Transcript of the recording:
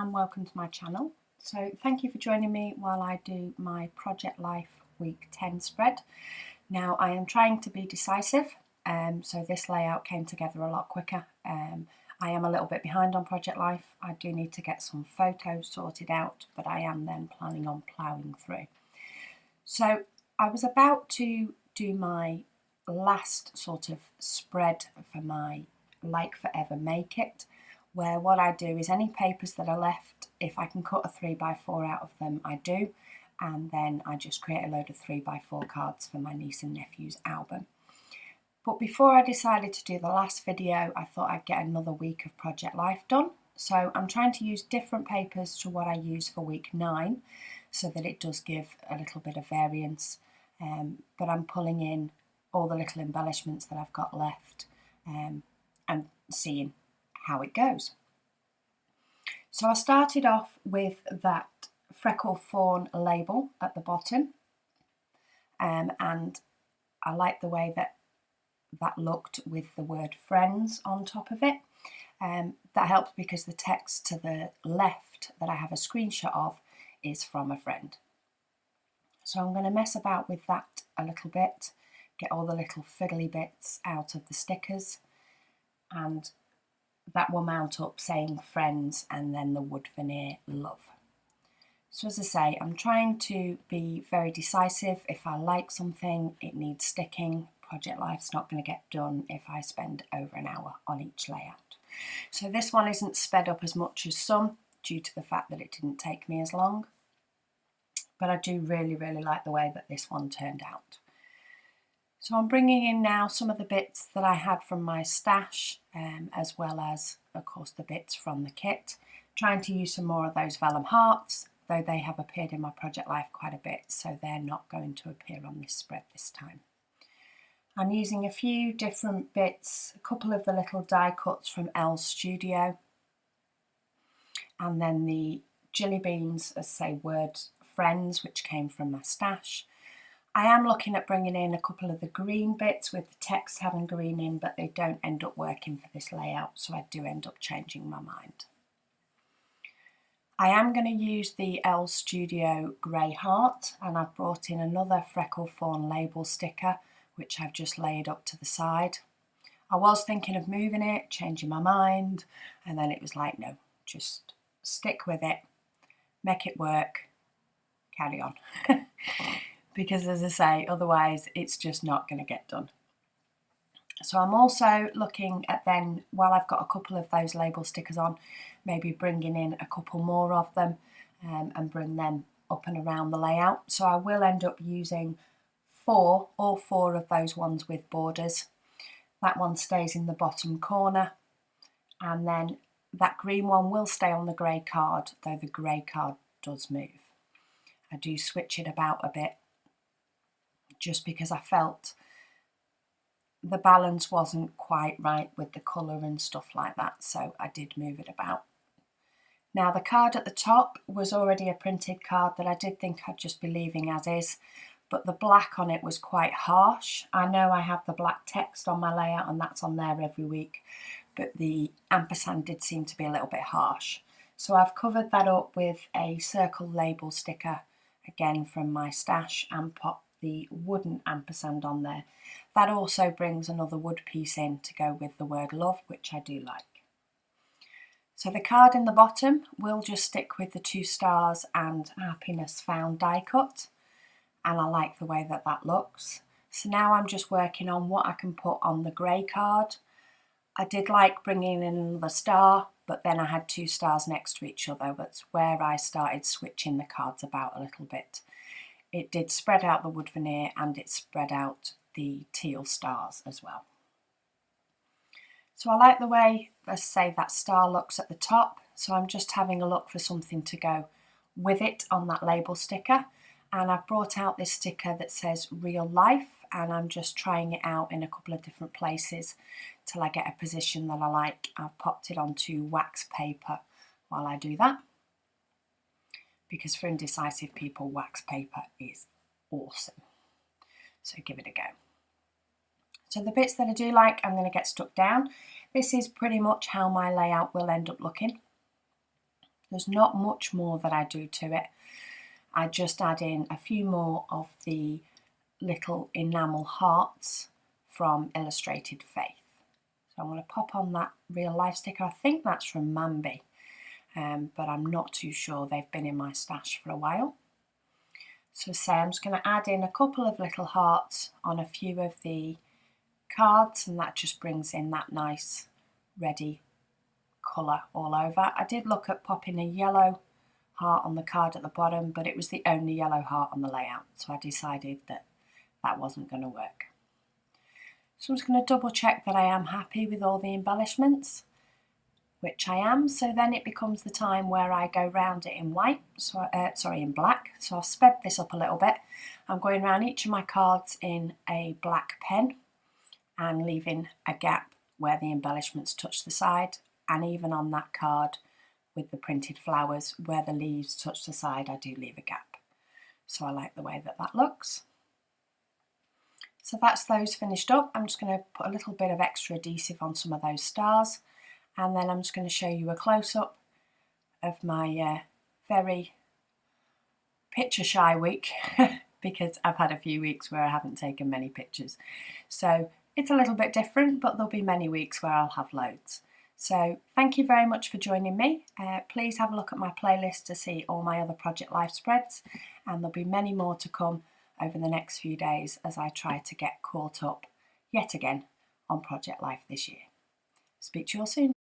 and welcome to my channel. So thank you for joining me while I do my Project Life week 10 spread. Now I am trying to be decisive, so this layout came together a lot quicker. I am a little bit behind on Project Life. I do need to get some photos sorted out, but I am then planning on ploughing through. So I was about to do my last sort of spread for my Like Forever Make It, where what I do is any papers that are left, if I can cut a 3x4 out of them, I do, and then I just create a load of 3x4 cards for my niece and nephew's album. But before I decided to do the last video, I thought I'd get another week of Project Life done. So I'm trying to use different papers to what I use for week 9, so that it does give a little bit of variance, but I'm pulling in all the little embellishments that I've got left and seeing how it goes. So I started off with that Freckle Fawn label at the bottom, and I like the way that looked with the word friends on top of it. That helps because the text to the left that I have a screenshot of is from a friend. So I'm going to mess about with that a little bit, get all the little fiddly bits out of the stickers, and that will mount up saying friends and then the wood veneer love. So as I say, I'm trying to be very decisive. If I like something, it needs sticking. Project Life's not going to get done if I spend over an hour on each layout. So this one isn't sped up as much as some due to the fact that it didn't take me as long. But I do really like the way that this one turned out. So I'm bringing in now some of the bits that I had from my stash, as well as, of course, the bits from the kit. Trying to use some more of those vellum hearts, though they have appeared in my Project Life quite a bit, so they're not going to appear on this spread this time. I'm using a few different bits, a couple of the little die cuts from Elle's Studio, and then the Jelly Beans, as say, word friends, which came from my stash. I am looking at bringing in a couple of the green bits with the text having green in, but they don't end up working for this layout, so I do end up changing my mind. I am going to use the Elle Studio Grey Heart, and I've brought in another Freckle Fawn label sticker, which I've just laid up to the side. I was thinking of moving it, changing my mind, and then it was like, no, just stick with it, make it work, carry on. Because as I say, otherwise it's just not going to get done. So I'm also looking at then, while I've got a couple of those label stickers on, maybe bringing in a couple more of them and bring them up and around the layout. So I will end up using all four of those ones with borders. That one stays in the bottom corner, and then that green one will stay on the grey card, though the grey card does move. I do switch it about a bit, just because I felt the balance wasn't quite right with the colour and stuff like that, so I did move it about. Now the card at the top was already a printed card that I did think I'd just be leaving as is, but the black on it was quite harsh. I know I have the black text on my layout and that's on there every week, but the ampersand did seem to be a little bit harsh. So I've covered that up with a circle label sticker, again from my stash, and popped the wooden ampersand on there. That also brings another wood piece in to go with the word love, which I do like. So the card in the bottom will just stick with the 2 stars and happiness found die cut, and I like the way that that looks. So now I'm just working on what I can put on the grey card. I did like bringing in another star, but then I had 2 stars next to each other. That's where I started switching the cards about a little bit. It did spread out the wood veneer and it spread out the teal stars as well. So I like the way, let's say, that star looks at the top. So I'm just having a look for something to go with it on that label sticker. And I've brought out this sticker that says real life, and I'm just trying it out in a couple of different places till I get a position that I like. I've popped it onto wax paper while I do that, because for indecisive people, wax paper is awesome. So give it a go. So the bits that I do like, I'm going to get stuck down. This is pretty much how my layout will end up looking. There's not much more that I do to it. I just add in a few more of the little enamel hearts from Illustrated Faith. So I'm going to pop on that real life sticker. I think that's from Mambi, but I'm not too sure. They've been in my stash for a while. So say I'm just going to add in a couple of little hearts on a few of the cards, and that just brings in that nice ready colour all over. I did look at popping a yellow heart on the card at the bottom, but it was the only yellow heart on the layout, so I decided that that wasn't going to work. So I'm just going to double check that I am happy with all the embellishments, which I am. So then it becomes the time where I go round it in white, in black. So I've sped this up a little bit. I'm going around each of my cards in a black pen and leaving a gap where the embellishments touch the side, and even on that card with the printed flowers where the leaves touch the side, I do leave a gap. So I like the way that that looks. So that's those finished up. I'm just going to put a little bit of extra adhesive on some of those stars, and then I'm just going to show you a close-up of my very picture shy week because I've had a few weeks where I haven't taken many pictures. So it's a little bit different, but there'll be many weeks where I'll have loads. So thank you very much for joining me. Please have a look at my playlist to see all my other Project Life spreads, and there'll be many more to come over the next few days as I try to get caught up yet again on Project Life this year. Speak to you all soon.